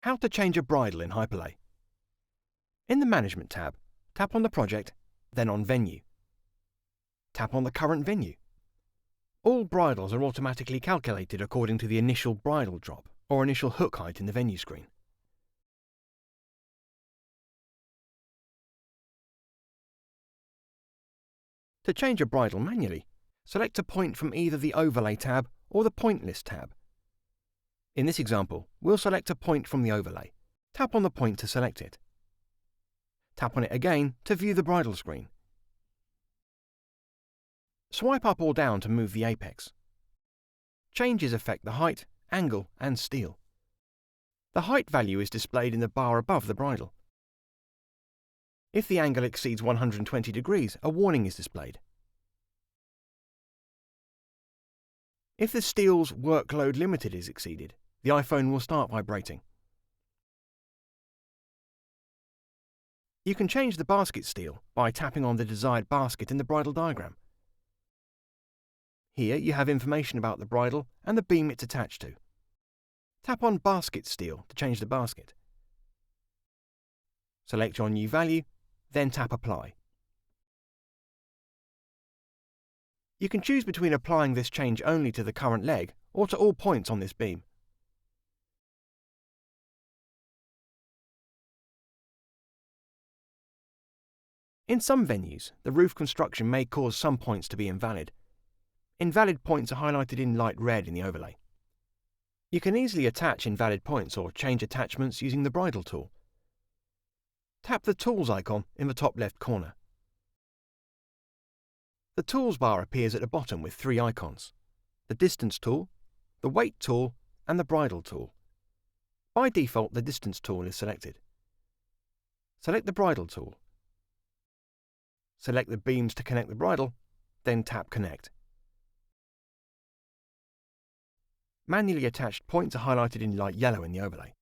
How to change a bridle in Hyperlay. In the Management tab, tap on the project, then on Venue. Tap on the current venue. All bridles are automatically calculated according to the initial bridle drop or initial hook height in the venue screen. To change a bridle manually, select a point from either the Overlay tab or the Point List tab. In this example, we'll select a point from the overlay. Tap on the point to select it. Tap on it again to view the bridle screen. Swipe up or down to move the apex. Changes affect the height, angle, and steel. The height value is displayed in the bar above the bridle. If the angle exceeds 120 degrees, a warning is displayed. If the steel's workload limited is exceeded, the iPhone will start vibrating. You can change the basket steel by tapping on the desired basket in the bridle diagram. Here you have information about the bridle and the beam it's attached to. Tap on Basket Steel to change the basket. Select your new value, then tap Apply. You can choose between applying this change only to the current leg or to all points on this beam. In some venues, the roof construction may cause some points to be invalid. Invalid points are highlighted in light red in the overlay. You can easily attach invalid points or change attachments using the bridle tool. Tap the Tools icon in the top left corner. The Tools bar appears at the bottom with three icons: the Distance tool, the Weight tool, and the Bridle tool. By default, the Distance tool is selected. Select the Bridle tool. Select the beams to connect the bridle, then tap Connect. Manually attached points are highlighted in light yellow in the overlay.